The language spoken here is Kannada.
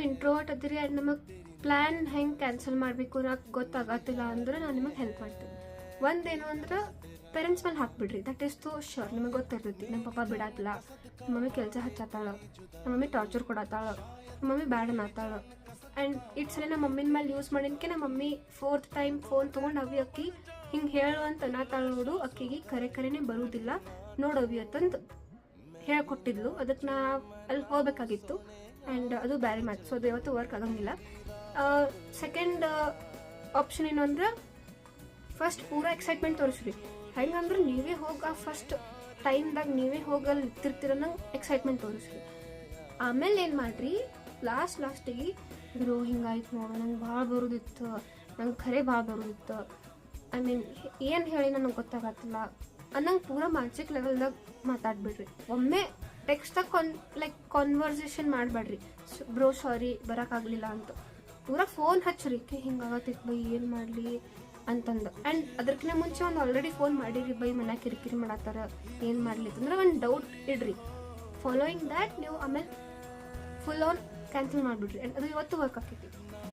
ಇಂಟ್ರೋವರ್ಟ್ ಅದಿರಿ ಆ್ಯಂಡ್ ನಮಗೆ ಪ್ಲ್ಯಾನ್ ಹೆಂಗೆ ಕ್ಯಾನ್ಸಲ್ ಮಾಡಬೇಕು ಅನ್ನೋಕೆ ಗೊತ್ತಾಗತ್ತಿಲ್ಲ ಅಂದ್ರೆ ನಾನು ನಿಮಗೆ ಹೆಲ್ಪ್ ಮಾಡ್ತೀನಿ. ಒಂದೇನು ಅಂದ್ರೆ ಪೇರೆಂಟ್ಸ್ ಮೇಲೆ ಹಾಕ್ಬಿಡ್ರಿ, ದಟ್ ಈಸ್ ಟು ಶೋರ್. ನಿಮಗೆ ಗೊತ್ತಿರ್ತೈತಿ ನಮ್ಮ ಪಪ್ಪ ಬಿಡಾತಿಲ್ಲ, ನಮ್ಮ ಮಮ್ಮಿ ಕೆಲಸ ಹಚ್ಚತ್ತಾಳ, ನಮ್ಮ ಮಮ್ಮಿ ಟಾರ್ಚರ್ ಕೊಡತ್ತಾಳ, ನಮ್ಮ ಮಮ್ಮಿ ಬ್ಯಾಡ್ ಅನ್ನತ್ತಾಳ. ಆ್ಯಂಡ್ ಇಟ್ಸ್ ಸರಿ ನಮ್ಮ ಮಮ್ಮಿನ ಮೇಲೆ ಯೂಸ್ ಮಾಡಿನ್ಕೆ ನಮ್ಮ ಮಮ್ಮಿ 4th ಟೈಮ್ ಫೋನ್ ತೊಗೊಂಡು ಅವಿ ಅಕ್ಕಿ ಹಿಂಗೆ ಹೇಳು ಅಂತ ಅನ್ನತ್ತಾಳ ನೋಡು, ಅಕ್ಕಿಗೆ ಕರೆನೇ ಬರುವುದಿಲ್ಲ ನೋಡವಿ ಅಂತಂದು ಹೇಳ್ಕೊಟ್ಟಿದ್ಲು. ಅದಕ್ಕೆ ನಾ ಅಲ್ಲಿ ಹೋಗ್ಬೇಕಾಗಿತ್ತು ಆ್ಯಂಡ್ ಅದು ಬೇರೆ ಮಾತು. ಸೊ ಅದು ಯಾವತ್ತೂ ವರ್ಕ್ ಆಗಂಗಿಲ್ಲ. ಸೆಕೆಂಡ್ ಆಪ್ಷನ್ ಏನು ಅಂದ್ರೆ ಫಸ್ಟ್ ಪೂರಾ ಎಕ್ಸೈಟ್ಮೆಂಟ್ ತೋರಿಸ್ರಿ. ಹೆಂಗಂದ್ರೆ ನೀವೇ ಹೋಗಿ ಆ ಫಸ್ಟ್ ಟೈಮ್ದಾಗ ನೀವೇ ಹೋಗಿ ಅಲ್ಲಿ ನಿಂತಿರ್ತೀರ ನಂಗೆ ಎಕ್ಸೈಟ್ಮೆಂಟ್ ತೋರಿಸ್ರಿ. ಆಮೇಲೆ ಏನು ಮಾಡಿರಿ, ಲಾಸ್ಟಿಗೆ ಇರೋ ಹಿಂಗಾಯ್ತು ನೋಡು, ನಂಗೆ ಭಾಳ ಬರೋದಿತ್ತು, ನಂಗೆ ಖರೆ ಭಾಳ ಬರೋದಿತ್ತು, ಐ ಮೀನ್ ಏನು ಹೇಳಿ ನನಗೆ ಗೊತ್ತಾಗತ್ತಿಲ್ಲ ಅನ್ನಂಗೆ ಪೂರಾ ಮಾನಸಿಕ ಲೆವೆಲ್ದಾಗ ಮಾತಾಡ್ಬಿಡ್ರಿ. ಒಮ್ಮೆ ಟೆಕ್ಸ್ಟಾಗ ಕಾನ್ವರ್ಸೇಷನ್ ಮಾಡಬೇಡ್ರಿ, ಬ್ರೋ ಸಾರಿ ಬರೋಕ್ಕಾಗಲಿಲ್ಲ ಅಂತ. ಪೂರಾ ಫೋನ್ ಹಚ್ಚ್ರಿ, ಹಿಂಗಾಗತ್ತಿತ್ತು ಬೈ ಏನು ಮಾಡಲಿ ಅಂತಂದು. ಆ್ಯಂಡ್ ಅದಕ್ಕಿಂತ ಮುಂಚೆ ಒಂದು ಆಲ್ರೆಡಿ ಫೋನ್ ಮಾಡಿರಿ, ಬೈ ಮನ್ಯಾಗ ಕಿರಿಕಿರಿ ಮಾಡತ್ತಾರ ಏನು ಮಾಡಲಿ ಅಂದ್ರೆ ಒಂದು ಡೌಟ್ ಇಡ್ರಿ. ಫಾಲೋಯಿಂಗ್ ದ್ಯಾಟ್ ನೀವು ಆಮೇಲೆ ಫುಲ್ ಆನ್ ಕ್ಯಾನ್ಸಲ್ ಮಾಡಿಬಿಡ್ರಿ. ಆ್ಯಂಡ್ ಅದು ಇವತ್ತು ವರ್ಕ್ ಆಕೈತಿ.